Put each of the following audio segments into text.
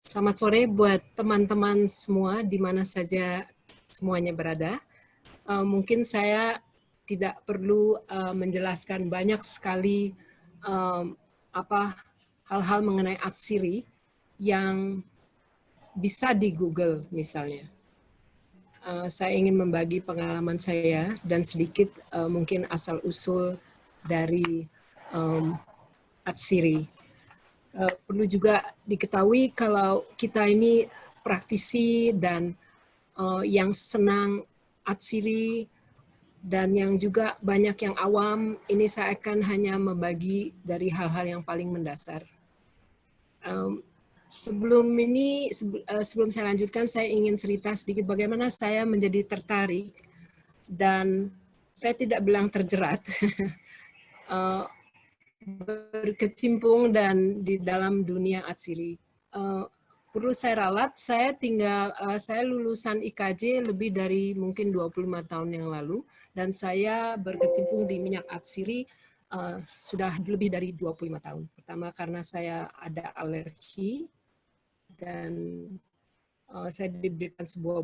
Selamat sore buat teman-teman semua di mana saja semuanya berada. Mungkin saya tidak perlu menjelaskan banyak sekali hal-hal mengenai Atsiri yang bisa di Google misalnya. Saya ingin membagi pengalaman saya dan sedikit mungkin asal-usul dari Atsiri. Perlu juga diketahui kalau kita ini praktisi dan yang senang Atsiri dan yang juga banyak yang awam, ini saya akan hanya membagi dari hal-hal yang paling mendasar. Sebelum saya lanjutkan, saya ingin cerita sedikit bagaimana saya menjadi tertarik dan saya tidak bilang terjerat. Berkecimpung dan di dalam dunia Atsiri. Perlu saya ralat, saya lulusan IKJ lebih dari mungkin 25 tahun yang lalu, dan saya berkecimpung di minyak Atsiri sudah lebih dari 25 tahun. Pertama karena saya ada alergi, dan saya diberikan sebuah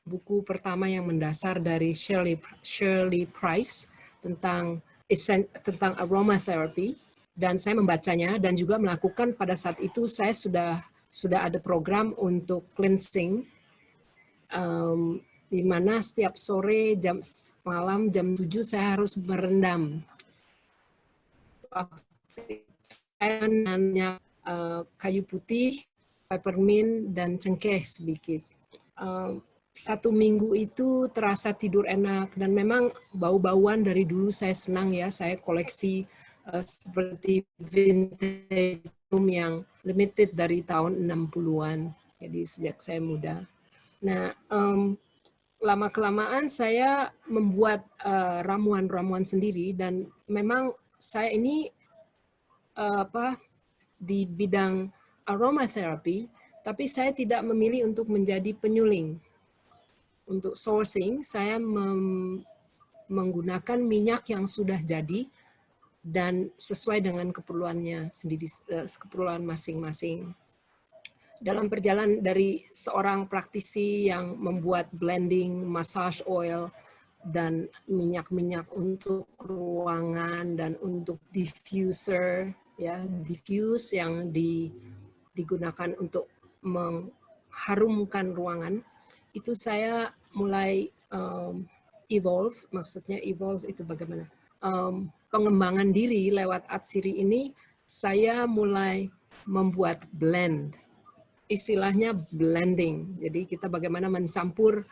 buku pertama yang mendasar dari Shirley Price tentang aromatherapy, dan saya membacanya dan juga melakukan pada saat itu saya sudah ada program untuk cleansing, di mana setiap sore malam jam 7 saya harus berendam. Saya hanya kayu putih, peppermint, dan cengkeh sedikit. 1 minggu itu terasa tidur enak, dan memang bau-bauan dari dulu saya senang ya, saya koleksi seperti vintage yang limited dari tahun 60-an, jadi sejak saya muda. Nah, lama-kelamaan saya membuat ramuan-ramuan sendiri, dan memang saya ini di bidang aromatherapy, tapi saya tidak memilih untuk menjadi penyuling. Untuk sourcing, saya menggunakan minyak yang sudah jadi dan sesuai dengan keperluannya sendiri, keperluan masing-masing. Dalam perjalanan dari seorang praktisi yang membuat blending, massage oil, dan minyak-minyak untuk ruangan dan untuk diffuser, ya, diffuse yang digunakan untuk mengharumkan ruangan, itu saya mulai evolve, maksudnya evolve itu bagaimana? Pengembangan diri lewat Atsiri ini, saya mulai membuat blend. Istilahnya blending. Jadi kita bagaimana mencampur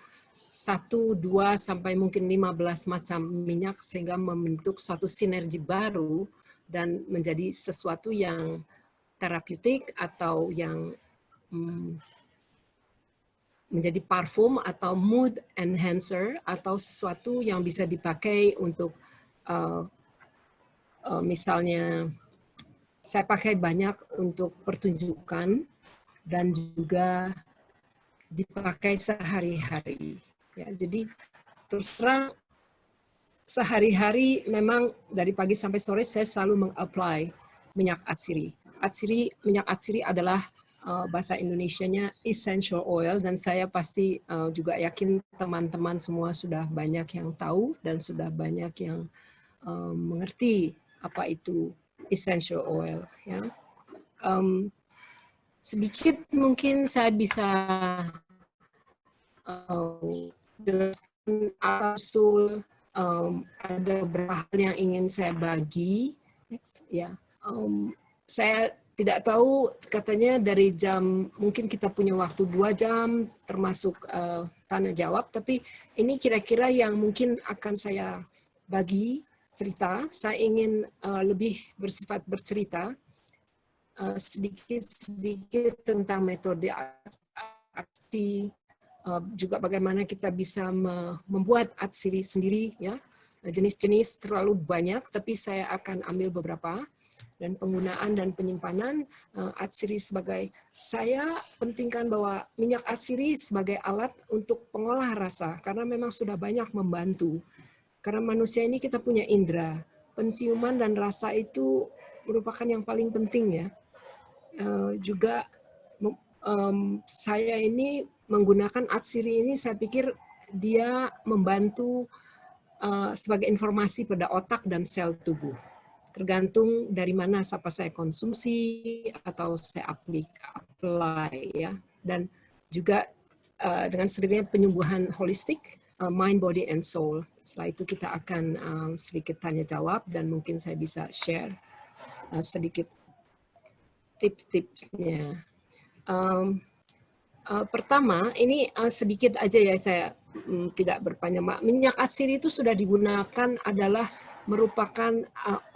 1, 2, sampai mungkin 15 macam minyak sehingga membentuk suatu sinergi baru dan menjadi sesuatu yang terapeutik atau yang menjadi parfum atau mood enhancer atau sesuatu yang bisa dipakai untuk misalnya saya pakai banyak untuk pertunjukan dan juga dipakai sehari-hari. Ya, jadi terus terang sehari-hari memang dari pagi sampai sore saya selalu meng-apply minyak Atsiri. Minyak Atsiri adalah bahasa Indonesianya essential oil, dan saya pasti juga yakin teman-teman semua sudah banyak yang tahu dan sudah banyak yang mengerti apa itu essential oil. Ya. Sedikit mungkin saya bisa jelaskan asal-usul, ada beberapa hal yang ingin saya bagi. Ya, saya tidak tahu, katanya dari jam, mungkin kita punya waktu 2 jam termasuk tanya jawab, tapi ini kira-kira yang mungkin akan saya bagi cerita. Saya ingin lebih bersifat bercerita sedikit tentang metode aksi, juga bagaimana kita bisa membuat Atsiri sendiri, ya. Jenis-jenis terlalu banyak, tapi saya akan ambil beberapa. Dan penggunaan dan penyimpanan Atsiri sebagai, saya pentingkan bahwa minyak Atsiri sebagai alat untuk pengolah rasa, karena memang sudah banyak membantu. Karena manusia ini kita punya indera, penciuman dan rasa itu merupakan yang paling penting, ya. Juga saya ini menggunakan atsiri ini, saya pikir dia membantu sebagai informasi pada otak dan sel tubuh. Tergantung dari mana apa saya konsumsi atau saya apply ya. Dan juga dengan sendirinya penyembuhan holistik, mind, body, and soul. Setelah itu kita akan sedikit tanya jawab dan mungkin saya bisa share sedikit tips-tipsnya. Pertama, ini sedikit aja ya, saya tidak berpanjang. Minyak atsiri itu sudah digunakan adalah merupakan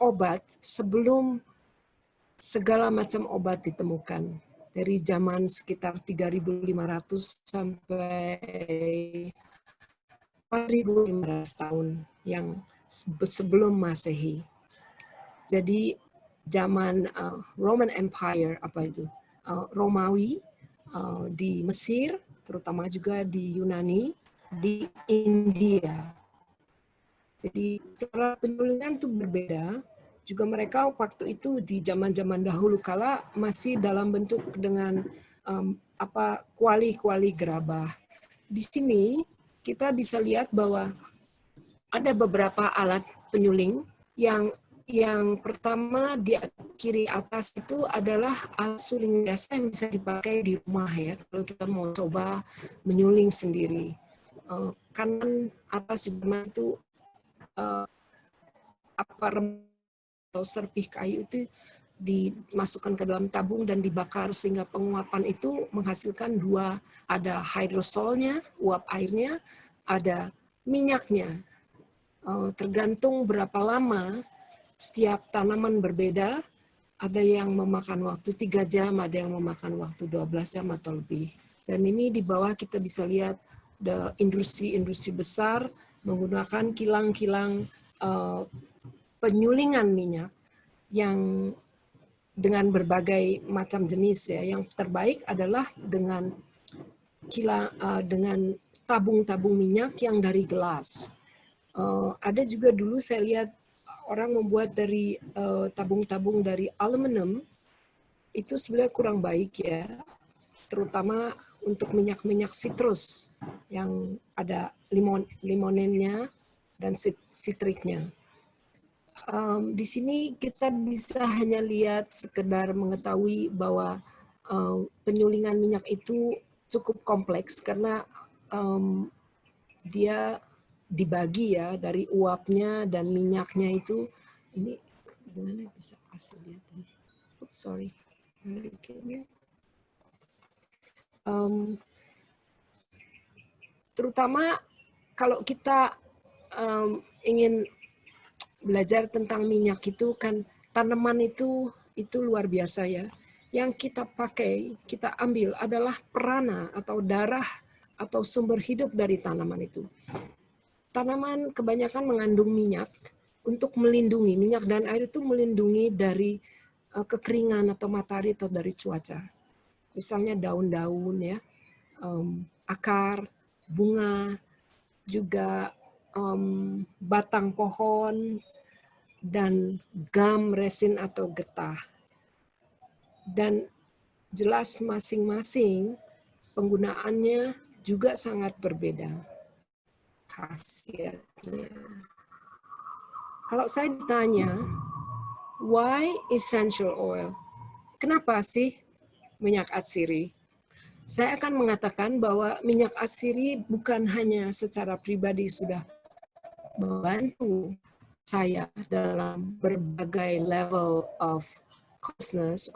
obat sebelum segala macam obat ditemukan. Dari zaman sekitar 3.500 sampai 4.500 tahun yang sebelum Masehi. Jadi zaman Roman Empire, apa itu? Romawi, di Mesir, terutama juga di Yunani, di India. Jadi cara penulisan itu berbeda. Juga mereka waktu itu di zaman-zaman dahulu kala masih dalam bentuk dengan kuali-kuali gerabah. Di sini kita bisa lihat bahwa ada beberapa alat penyuling yang pertama di kiri atas itu adalah alat suling biasa yang bisa dipakai di rumah ya, kalau kita mau coba menyuling sendiri. Kanan atas juga itu atau serpih kayu itu dimasukkan ke dalam tabung dan dibakar sehingga penguapan itu menghasilkan dua, ada hidrosolnya, uap airnya, ada minyaknya. Tergantung berapa lama setiap tanaman berbeda, ada yang memakan waktu 3 jam, ada yang memakan waktu 12 jam atau lebih. Dan ini di bawah kita bisa lihat industri-industri besar menggunakan kilang-kilang penyulingan minyak yang dengan berbagai macam jenis ya. Yang terbaik adalah dengan tabung-tabung minyak yang dari gelas. Ada juga dulu saya lihat orang membuat dari tabung-tabung dari aluminium, itu sebenarnya kurang baik ya, terutama untuk minyak-minyak sitrus yang ada limonennya dan citriknya. Di sini kita bisa hanya lihat sekedar mengetahui bahwa penyulingan minyak itu cukup kompleks karena dia dibagi ya dari uapnya dan minyaknya itu. Ini gimana bisa kasih lihat ini? Oops, sorry. Terutama kalau kita ingin belajar tentang minyak itu kan, tanaman itu luar biasa ya. Yang kita pakai, kita ambil adalah perana atau darah atau sumber hidup dari tanaman itu. Tanaman kebanyakan mengandung minyak untuk melindungi, minyak dan air itu melindungi dari kekeringan atau matahari atau dari cuaca. Misalnya daun-daun ya, akar, bunga, juga batang pohon, dan gum, resin atau getah. Dan jelas masing-masing penggunaannya juga sangat berbeda khasiatnya. Kalau saya ditanya, why essential oil? Kenapa sih minyak atsiri? Saya akan mengatakan bahwa minyak atsiri bukan hanya secara pribadi sudah membantu saya dalam berbagai level of consciousness,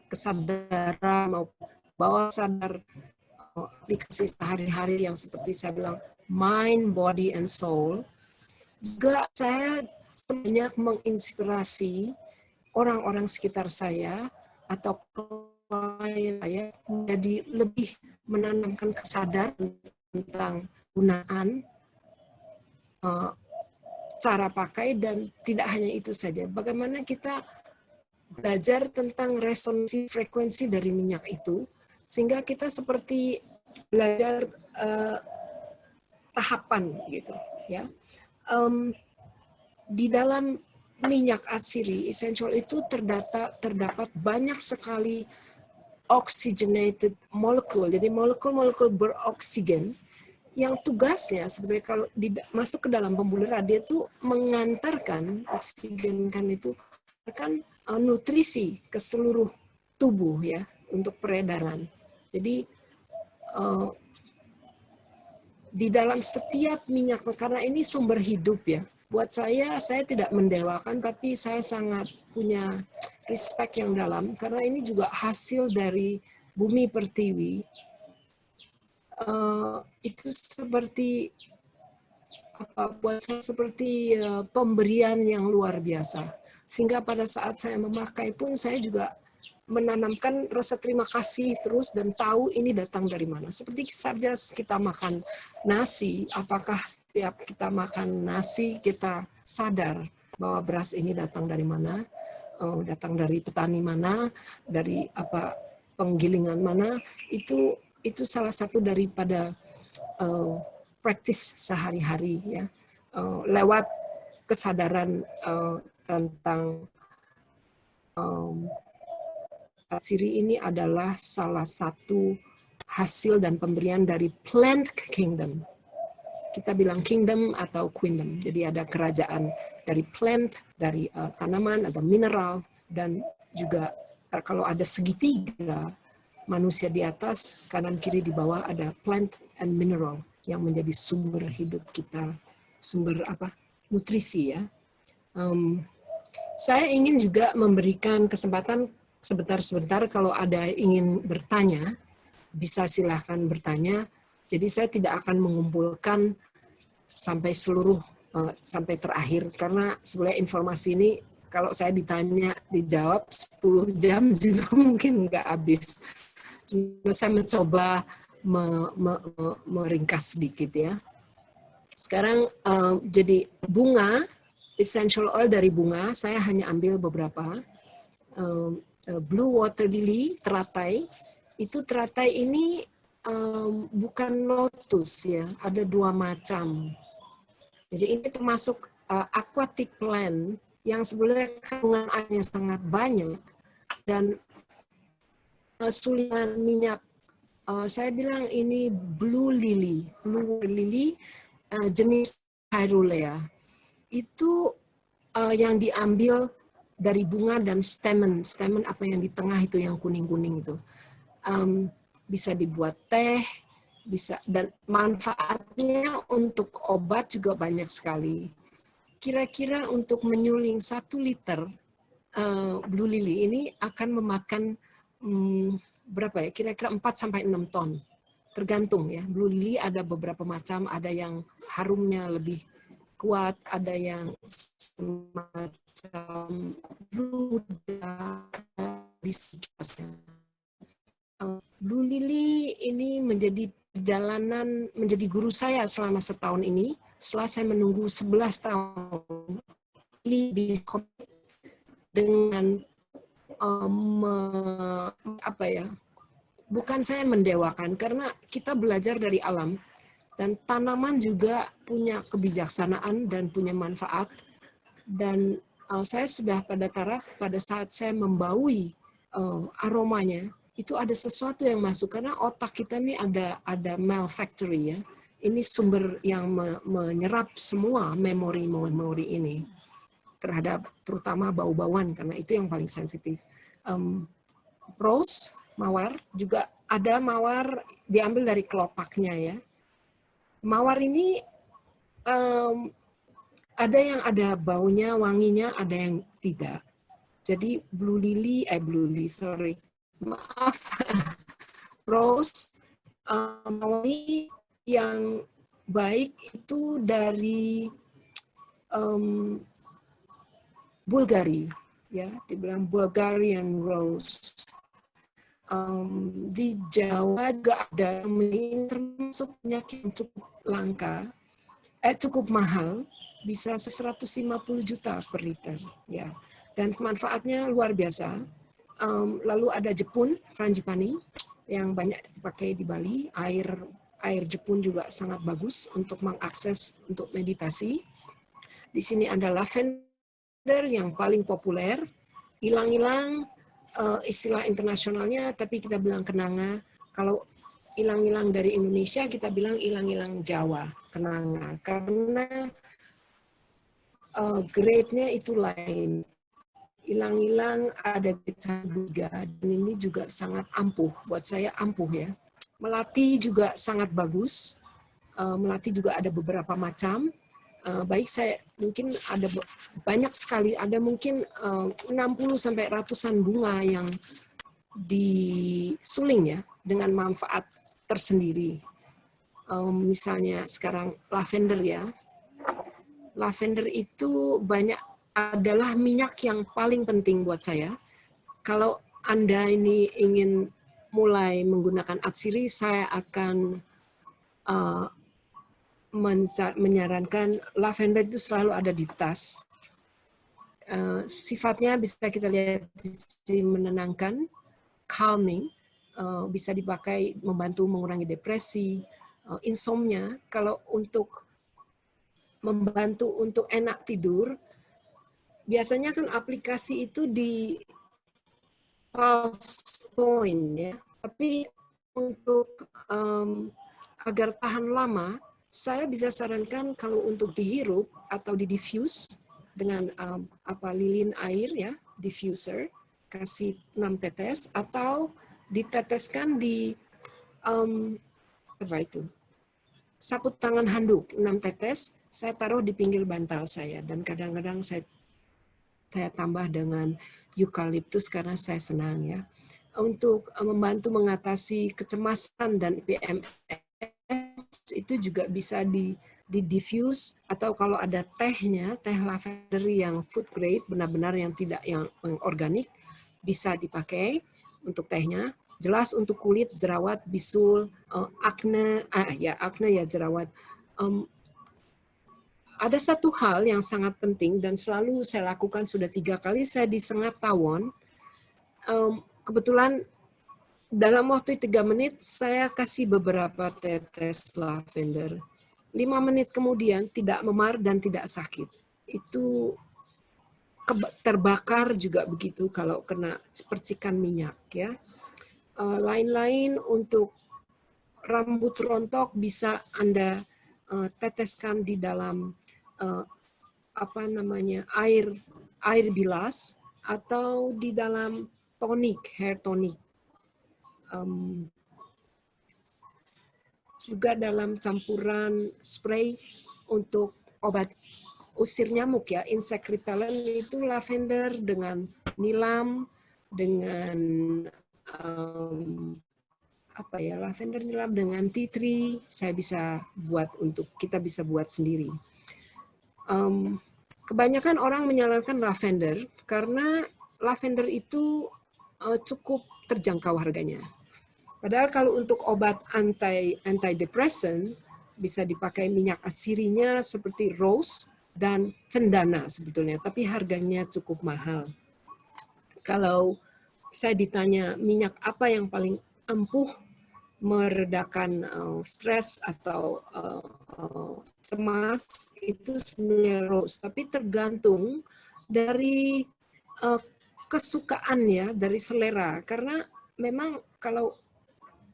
kesadaran maupun bawah sadar, aplikasi sehari-hari yang seperti saya bilang mind, body, and soul. Juga saya banyak menginspirasi orang-orang sekitar saya atau klien saya menjadi lebih menanamkan kesadaran tentang penggunaan cara pakai, dan tidak hanya itu saja. Bagaimana kita belajar tentang resonansi frekuensi dari minyak itu, sehingga kita seperti belajar tahapan gitu ya. Di dalam minyak atsiri essential itu terdapat banyak sekali oxygenated molecule, jadi molekul-molekul beroksigen yang tugasnya sebenarnya kalau masuk ke dalam pembuluh darah, dia tuh mengantarkan oksigen kan itu kan nutrisi ke seluruh tubuh ya untuk peredaran. Jadi di dalam setiap minyak, karena ini sumber hidup ya. Buat saya tidak mendewakan, tapi saya sangat punya respect yang dalam karena ini juga hasil dari bumi pertiwi. Itu seperti buat saya seperti pemberian yang luar biasa. Sehingga pada saat saya memakai pun saya juga menanamkan rasa terima kasih terus dan tahu ini datang dari mana. Seperti saja kita makan nasi, apakah setiap kita makan nasi kita sadar bahwa beras ini datang dari mana, datang dari petani mana, dari apa penggilingan mana, itu salah satu daripada praktis sehari-hari ya, lewat kesadaran tentang Atsiri ini adalah salah satu hasil dan pemberian dari plant kingdom. Kita bilang kingdom atau queendom. Jadi ada kerajaan dari plant, dari tanaman atau mineral, dan juga kalau ada segitiga manusia di atas, kanan kiri di bawah ada plant and mineral yang menjadi sumber hidup kita, sumber nutrisi ya. Saya ingin juga memberikan kesempatan sebentar kalau ada ingin bertanya, bisa silahkan bertanya. Jadi saya tidak akan mengumpulkan sampai sampai terakhir, karena sebenarnya informasi ini kalau saya ditanya, dijawab 10 jam juga mungkin nggak habis. Saya mencoba meringkas sedikit ya. Sekarang jadi bunga, essential oil dari bunga, saya hanya ambil beberapa. Blue water lily, teratai. Itu teratai ini bukan lotus ya, ada 2 macam. Jadi ini termasuk aquatic plant yang sebenarnya kandungan airnya sangat banyak dan sulitan minyak. Saya bilang ini blue lily, jenis Caerulea. Itu yang diambil dari bunga dan stamen apa yang di tengah itu yang kuning-kuning itu. Bisa dibuat teh, bisa, dan manfaatnya untuk obat juga banyak sekali. Kira-kira untuk menyuling 1 liter blue lily ini akan memakan berapa ya? Kira-kira 4-6 ton. Tergantung ya. Blue lily ada beberapa macam, ada yang harumnya lebih kuat, ada yang semacam Blue Lily ini menjadi perjalanan, menjadi guru saya selama setahun ini. Setelah saya menunggu 11 tahun dengan bukan saya mendewakan, karena kita belajar dari alam. Dan tanaman juga punya kebijaksanaan dan punya manfaat. Dan saya sudah pada taraf pada saat saya membaui aromanya, itu ada sesuatu yang masuk. Karena otak kita ini ada malfactory ya. Ini sumber yang menyerap semua memori-memori ini terhadap terutama bau-bauan, karena itu yang paling sensitif. Rose, mawar, juga ada mawar diambil dari kelopaknya ya. Mawar ini ada yang ada baunya, wanginya, ada yang tidak. Jadi rose, mawar yang baik itu dari Bulgari, ya, dibilang Bulgarian rose. Di Jawa juga ada, termasuk penyakit yang cukup langka, cukup mahal, bisa 150 juta per liter, ya. Dan manfaatnya luar biasa. Lalu ada Jepun, frangipani, yang banyak dipakai di Bali. Air Jepun juga sangat bagus untuk mengakses untuk meditasi. Di sini ada lavender yang paling populer, ilang-ilang, istilah internasionalnya, tapi kita bilang kenanga. Kalau ilang-ilang dari Indonesia, kita bilang ilang-ilang Jawa, kenanga. Karena grade-nya itu lain. Ilang-ilang ada grade 1, 2, dan ini juga sangat ampuh. Buat saya ampuh ya. Melati juga sangat bagus. Melati juga ada beberapa macam. Baik saya mungkin ada banyak sekali, ada mungkin 60 sampai ratusan bunga yang disuling ya dengan manfaat tersendiri. Misalnya sekarang lavender ya. Lavender itu adalah minyak yang paling penting buat saya. Kalau Anda ini ingin mulai menggunakan atsiri, saya akan menyarankan lavender itu selalu ada di tas. Sifatnya bisa kita lihat menenangkan, calming, bisa dipakai membantu mengurangi depresi, insomnia. Kalau untuk membantu untuk enak tidur, biasanya kan aplikasi itu di pulse point ya. Tapi untuk agar tahan lama, saya bisa sarankan kalau untuk dihirup atau di diffuse dengan lilin air ya, diffuser, kasih 6 tetes atau diteteskan di saput tangan handuk 6 tetes, saya taruh di pinggir bantal saya dan kadang-kadang saya tambah dengan eukaliptus karena saya senang ya. Untuk membantu mengatasi kecemasan dan PMS itu juga bisa di diffuse, atau kalau ada tehnya, teh lavender yang food grade, benar-benar yang tidak yang organik, bisa dipakai untuk tehnya. Jelas untuk kulit, jerawat, bisul, akne, jerawat. Ada satu hal yang sangat penting dan selalu saya lakukan, sudah 3 kali saya disengat tawon. Kebetulan dalam waktu 3 menit saya kasih beberapa tetes lavender. 5 menit kemudian tidak memar dan tidak sakit. Itu terbakar juga begitu kalau kena percikan minyak ya. Lain-lain untuk rambut rontok bisa Anda teteskan di dalam air bilas atau di dalam hair tonic. Juga dalam campuran spray untuk obat usir nyamuk ya, insect repellent, itu lavender dengan nilam, dengan lavender nilam dengan tea tree, kita bisa buat sendiri. Kebanyakan orang menyarankan lavender karena lavender itu cukup terjangkau harganya. Padahal kalau untuk obat antidepresan bisa dipakai minyak atsirinya seperti rose dan cendana sebetulnya, tapi harganya cukup mahal. Kalau saya ditanya minyak apa yang paling ampuh meredakan stres atau cemas, itu sebenarnya rose, tapi tergantung dari kesukaan ya, dari selera. Karena memang kalau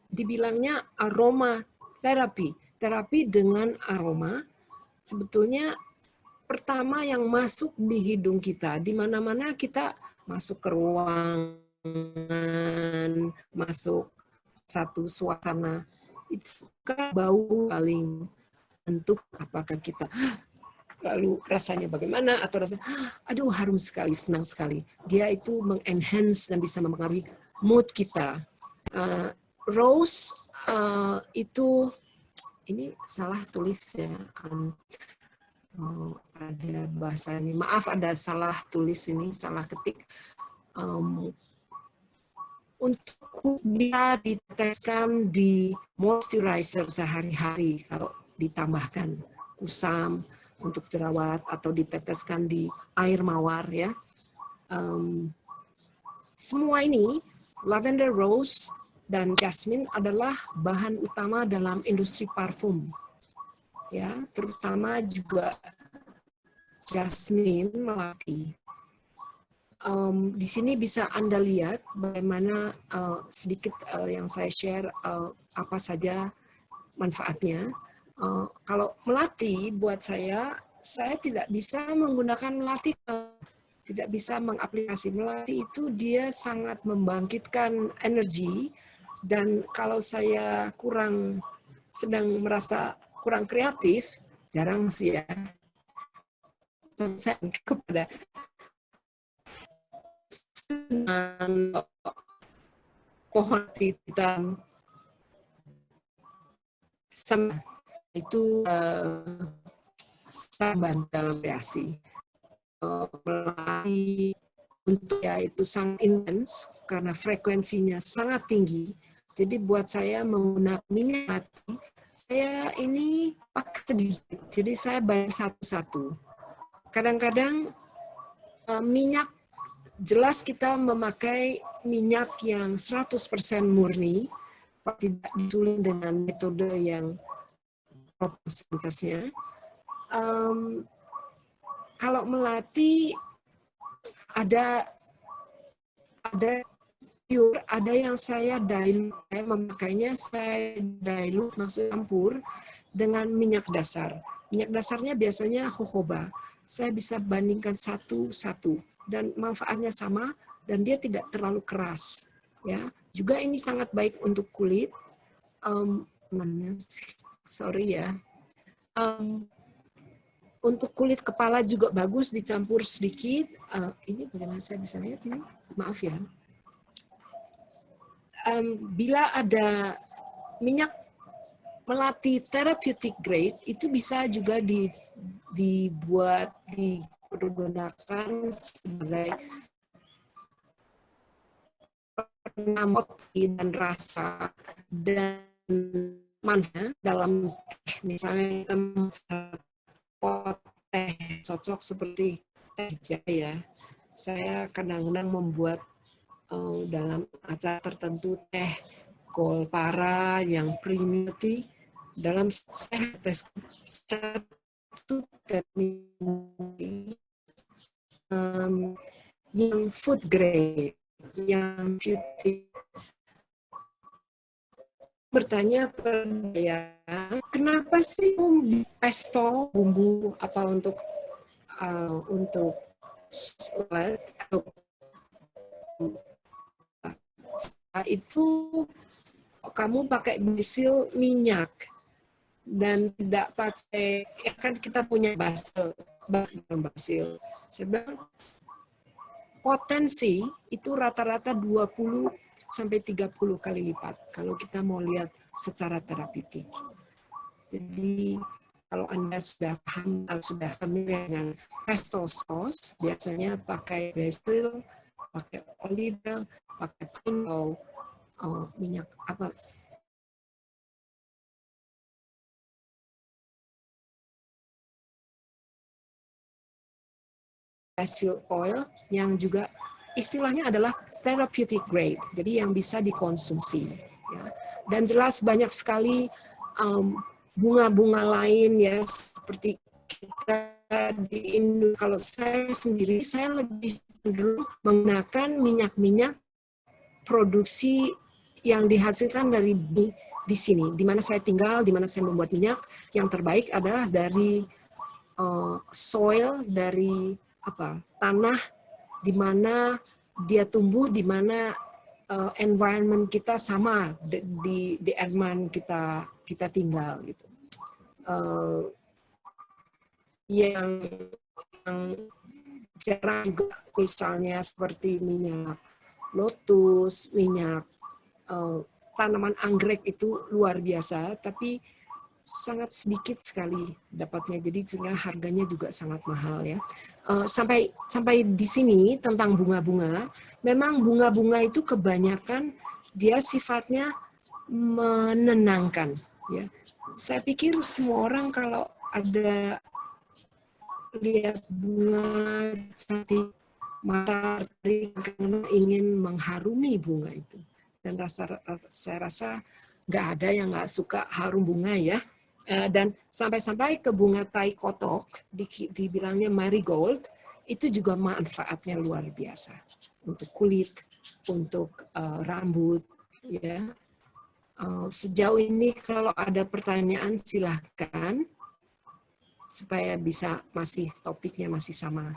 dibilangnya aroma terapi dengan aroma, sebetulnya pertama yang masuk di hidung kita, di mana-mana kita masuk ke ruangan, masuk satu suasana, itu kan bau paling bentuk apakah kita lalu rasanya bagaimana, atau rasanya aduh harum sekali, senang sekali. Dia itu mengenhance dan bisa mempengaruhi mood kita. Rose itu, ini salah tulis ya, ada bahasanya, maaf ada salah tulis ini, salah ketik. Untuk dia diteteskan di moisturizer sehari-hari kalau ditambahkan kusam untuk jerawat, atau diteteskan di air mawar ya. Semua ini, lavender, rose, dan jasmine adalah bahan utama dalam industri parfum. Ya, terutama juga jasmine melati. Di sini bisa Anda lihat bagaimana sedikit yang saya share apa saja manfaatnya. Kalau melati buat saya tidak bisa menggunakan melati, tidak bisa mengaplikasi melati itu dia sangat membangkitkan energi, dan kalau saya sedang merasa kurang kreatif, jarang sih ya, saya kepada pohon hitam sama itu samban dalam kreasi. Melati untuk ya itu sangat intens karena frekuensinya sangat tinggi. Jadi buat saya menggunakan minyak melati, saya ini pakai sedikit. Jadi saya bayar satu-satu. Kadang-kadang minyak, jelas kita memakai minyak yang 100% murni, tidak disuling dengan metode yang proporsionalitasnya. Kalau melati ada pure, ada yang saya dilute, saya memakainya saya dilute, maksud campur dengan minyak dasar. Minyak dasarnya biasanya jojoba. Saya bisa bandingkan satu-satu dan manfaatnya sama dan dia tidak terlalu keras. Ya, juga ini sangat baik untuk kulit. Sorry ya. Untuk kulit kepala juga bagus dicampur sedikit. Ini bagaimana saya bisa lihat ini? Maaf ya. Bila ada minyak melati therapeutic grade, itu bisa juga digunakan sebagai penambah dan rasa dan mana dalam misalnya pot teh cocok seperti teh jaya. Saya kadang-kadang membuat dalam acara tertentu teh Golpara yang premium dalam satu teh yang food grade, yang beauty. Bertanya pada saya, kenapa sih pesto bumbu apa untuk salad itu kamu pakai basil minyak dan tidak pakai, ya kan kita punya basil. Saya bilang potensi itu rata-rata 20 sampai 30 kali lipat kalau kita mau lihat secara terapeutik. Jadi kalau Anda sudah paham, sudah familiar dengan pesto sauce, biasanya pakai basil, pakai olive oil, pakai pine minyak apa? Basil oil yang juga istilahnya adalah therapeutic grade, jadi yang bisa dikonsumsi. Ya. Dan jelas banyak sekali bunga-bunga lain ya, seperti kita di Indonesia. Kalau saya sendiri, saya lebih cenderung menggunakan minyak-minyak produksi yang dihasilkan dari di sini, di mana saya tinggal, di mana saya membuat minyak. Yang terbaik adalah dari soil, dari tanah di mana dia tumbuh, di mana environment kita sama di environment kita tinggal gitu. Yang jarang juga misalnya seperti minyak lotus, minyak tanaman anggrek itu luar biasa, tapi sangat sedikit sekali dapatnya, jadi sehingga harganya juga sangat mahal ya. Sampai di sini tentang bunga-bunga, memang bunga-bunga itu kebanyakan dia sifatnya menenangkan ya. Saya pikir semua orang kalau ada lihat bunga cantik, mata ingin mengharumi bunga itu, dan saya rasa nggak ada yang nggak suka harum bunga ya. Dan sampai-sampai ke bunga tai kotok, dibilangnya marigold, itu juga manfaatnya luar biasa untuk kulit, untuk rambut, ya. Sejauh ini kalau ada pertanyaan silahkan supaya bisa topiknya masih sama.